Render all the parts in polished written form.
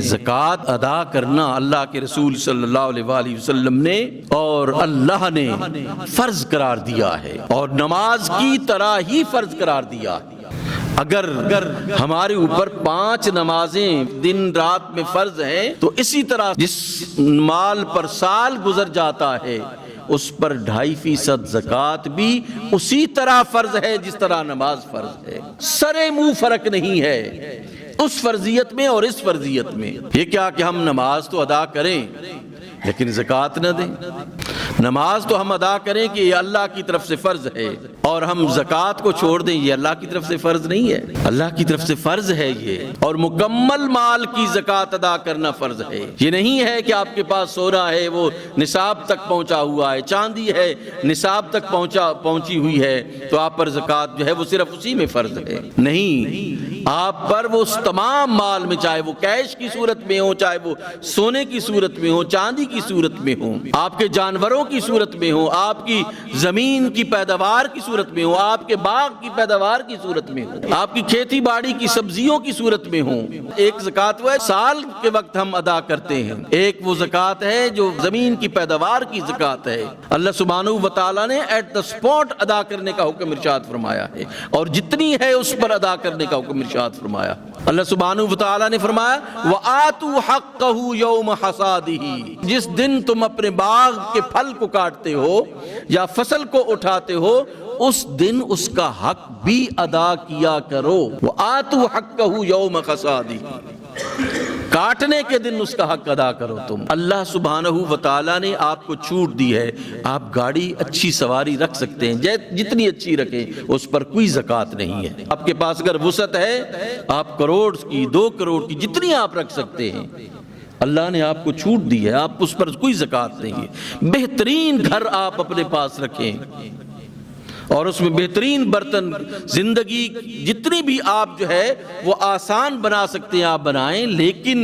زکوٰۃ ادا کرنا اللہ کے رسول صلی اللہ علیہ وآلہ وسلم نے اور اللہ نے فرض قرار دیا ہے، اور نماز کی طرح ہی فرض قرار دیا ہے۔ اگر ہمارے اوپر 5 نمازیں دن رات میں فرض ہیں تو اسی طرح جس مال پر سال گزر جاتا ہے اس پر 2.5% زکوٰۃ بھی اسی طرح فرض ہے جس طرح نماز فرض ہے۔ سرے منہ فرق نہیں ہے اس فرضیت میں اور اس فرضیت میں۔ یہ کیا کہ ہم نماز تو ادا کریں لیکن زکوٰۃ نہ دیں، نماز تو ہم ادا کریں کہ یہ اللہ کی طرف سے فرض ہے، اور ہم زکوٰۃ کو چھوڑ دیں، یہ اللہ کی طرف سے فرض نہیں ہے، اللہ کی طرف سے فرض ہے یہ، اور مکمل مال کی زکوٰۃ ادا کرنا فرض ہے۔ یہ نہیں ہے کہ آپ کے پاس سونا ہے وہ نصاب تک پہنچا ہوا ہے، چاندی ہے نصاب تک پہنچی ہوئی ہے تو آپ پر زکوٰۃ جو ہے وہ صرف اسی میں فرض ہے۔ نہیں، آپ پر وہ تمام مال میں، چاہے وہ کیش کی صورت میں ہو، چاہے وہ سونے کی صورت میں ہو، چاندی کی صورت میں ہو، آپ کے جانوروں کی صورت میں ہو، آپ کی زمین کی پیداوار کی صورت میں ہو، آپ کے باغ کی پیداوار کی صورت میں ہو، آپ کی کھیتی باڑی کی سبزیوں کی صورت میں ہو۔ ایک زکوٰۃ وہ ہے سال کے وقت ہم ادا کرتے ہیں، ایک وہ زکوٰۃ ہے جو زمین کی پیداوار کی زکوٰۃ ہے۔ اللہ سبحانہ و تعالیٰ نے ایٹ دا اسپاٹ ادا کرنے کا حکم ارشاد فرمایا ہے، اور جتنی ہے اس پر ادا کرنے کا حکم ارشاد فرمایا۔ اللہ سبحانہ و تعالیٰ نے فرمایا وَآتُوا حَقَّهُ يَوْمَ حَصَادِهِ، جس دن تم اپنے باغ کے پھل کو کاٹتے ہو یا فصل کو اٹھاتے ہو اس دن اس کا حق بھی ادا کیا کرو۔ وَآتُوا حَقَّهُ يَوْمَ حَصَادِهِ، کاٹنے کے دن اس کا حق ادا کرو تم۔ اللہ سبحانہ و تعالیٰ نے آپ کو چھوٹ دی ہے، آپ گاڑی اچھی سواری رکھ سکتے ہیں، جتنی اچھی رکھیں اس پر کوئی زکوٰۃ نہیں ہے۔ آپ کے پاس اگر وسعت ہے، آپ کروڑ کی 2 کروڑ کی جتنی آپ رکھ سکتے ہیں، اللہ نے آپ کو چھوٹ دی ہے، آپ اس پر کوئی زکوٰۃ نہیں ہے۔ بہترین گھر آپ اپنے پاس رکھیں اور اس میں بہترین برتن، زندگی جتنی بھی آپ جو ہے وہ آسان بنا سکتے ہیں آپ بنائیں، لیکن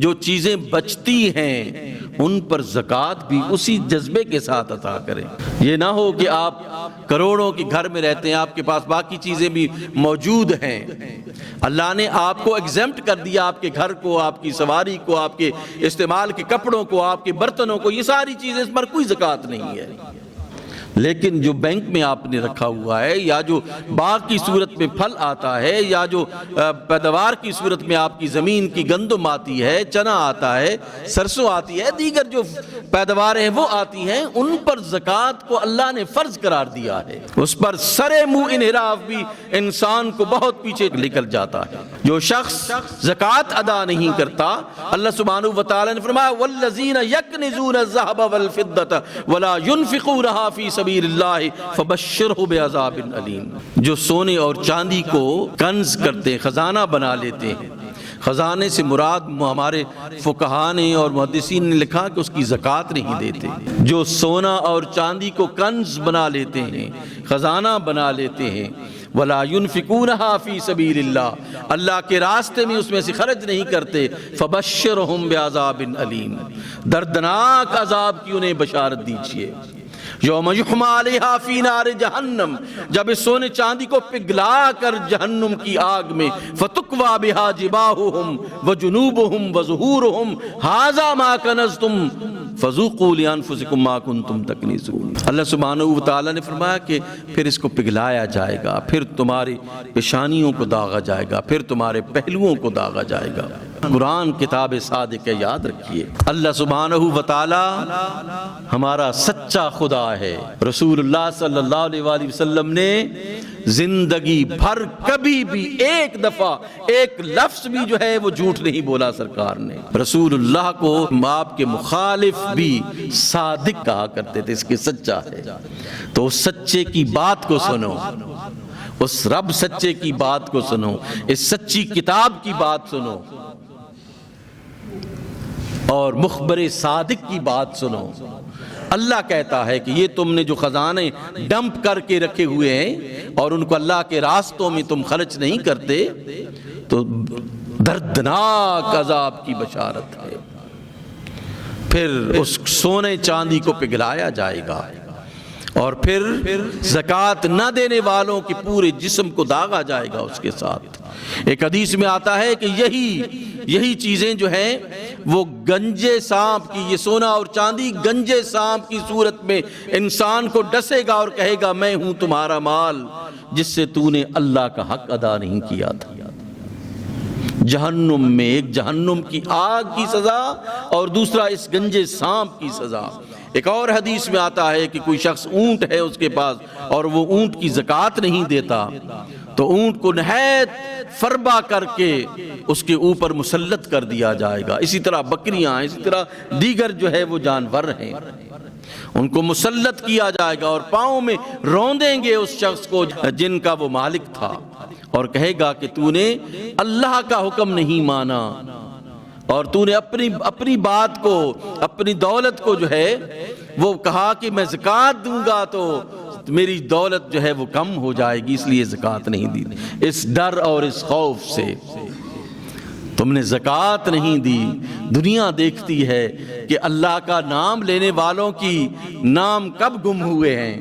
جو چیزیں بچتی ہیں ان پر زکوٰۃ بھی اسی جذبے کے ساتھ عطا کریں۔ یہ نہ ہو کہ آپ کروڑوں کے گھر میں رہتے ہیں، آپ کے پاس باقی چیزیں بھی موجود ہیں، اللہ نے آپ کو ایگزمپٹ کر دیا، آپ کے گھر کو، آپ کی سواری کو، آپ کے استعمال کے کپڑوں کو، آپ کے برتنوں کو، یہ ساری چیزیں، اس پر کوئی زکوٰۃ نہیں ہے۔ لیکن جو بینک میں آپ نے رکھا ہوا ہے، یا جو باغ کی صورت میں پھل آتا ہے، یا جو پیداوار کی صورت میں آپ کی زمین کی گندم آتی ہے، چنا آتا ہے، سرسوں آتی ہے، دیگر جو پیداواریں وہ آتی ہیں، ان پر زکوٰۃ کو اللہ نے فرض قرار دیا ہے۔ اس پر سرے منہ انحراف بھی انسان کو بہت پیچھے نکل جاتا ہے۔ جو شخص زکوٰۃ ادا نہیں کرتا، اللہ سبحانہ و تعالیٰ نے فرمایا وَالَّذِينَ يَكْنِزُونَ الذَّهَبَ وَالْفِضَّةَ وَلَا يُنْفِقُونَهَا فِي سبیل اللہ فبشرہ بعذاب علیم، جو سونے اور چاندی کو کنز کرتے، خزانہ بنا لیتے ہیں۔ خزانے سے مراد ہمارے فقہاء نے اور محدثین نے لکھا کہ اس کی زکوٰۃ نہیں دیتے۔ جو سونا اور چاندی کو کنز بنا لیتے ہیں، خزانہ بنا لیتے ہیں، وَلَا يُنْفِقُونَهَا فِي سَبِيلِ اللَّهِ، اللہ کے راستے میں اس میں سے خرچ نہیں کرتے، فَبَشِّرْهُمْ بِعَذَابٍ عَلِيمٍ، دردناک عذاب کی انہیں بشارت دیجئے۔ یوم یحمى علیہا فی نار جہنم، جب اس سونے چاندی کو پگھلا کر جہنم کی آگ میں، فتکوی بہا جباہہم وجنوبہم وظہورہم ھذا ما کنزتم فذوقوا لانفسکم ما کنتم تکنزون۔ اللہ سبحانہ و تعالیٰ نے فرمایا کہ پھر اس کو پگھلایا جائے گا، پھر تمہاری پیشانیوں کو داغا جائے گا، پھر تمہارے پہلوؤں کو داغا جائے گا۔ قرآن کتاب صادق ہے، یاد رکھیے۔ اللہ سبحانہ و تعالیٰ ہمارا سچا خدا ہے۔ رسول اللہ صلی اللہ علیہ وآلہ وسلم نے زندگی بھر کبھی بھی ایک دفعہ ایک لفظ بھی جو ہے وہ جھوٹ نہیں بولا سرکار نے۔ رسول اللہ کو آپ کے مخالف بھی صادق کہا کرتے تھے، اس کے سچا ہے۔ تو اس سچے کی بات کو سنو، اس رب سچے کی بات کو سنو، اس سچی کتاب کی بات سنو، اور مخبر صادق کی بات سنو۔ اللہ کہتا ہے کہ یہ تم نے جو خزانے ڈمپ کر کے رکھے ہوئے ہیں اور ان کو اللہ کے راستوں میں تم خرچ نہیں کرتے تو دردناک عذاب کی بشارت ہے۔ پھر اس سونے چاندی کو پگھلایا جائے گا اور پھر زکوٰۃ نہ دینے والوں کے پورے جسم کو داغا جائے گا اس کے ساتھ۔ ایک حدیث میں آتا ہے کہ یہی چیزیں جو ہیں وہ گنجے سانپ کی، یہ سونا اور چاندی گنجے سانپ کی صورت میں انسان کو ڈسے گا اور کہے گا میں ہوں تمہارا مال جس سے تو نے اللہ کا حق ادا نہیں کیا تھا۔ جہنم میں ایک جہنم کی آگ کی سزا اور دوسرا اس گنجے سانپ کی سزا۔ ایک اور حدیث میں آتا ہے کہ کوئی شخص اونٹ ہے اس کے پاس اور وہ اونٹ کی زکوٰۃ نہیں دیتا تو اونٹ کو نہایت فربا کر کے اس کے اوپر مسلط کر دیا جائے گا۔ اسی طرح بکریاں، اسی طرح دیگر جو ہے وہ جانور ہیں، ان کو مسلط کیا جائے گا اور پاؤں میں روندیں گے اس شخص کو جن کا وہ مالک تھا، اور کہے گا کہ تو نے اللہ کا حکم نہیں مانا اور تو نے اپنی بات کو، اپنی دولت کو جو ہے وہ کہا کہ میں زکوٰۃ دوں گا تو میری دولت جو ہے وہ کم ہو جائے گی، اس لیے زکوٰۃ نہیں دی۔ اس ڈر اور اس خوف سے تم نے زکوٰۃ نہیں دی۔ دنیا دیکھتی ہے کہ اللہ کا نام لینے والوں کی نام کب گم ہوئے ہیں۔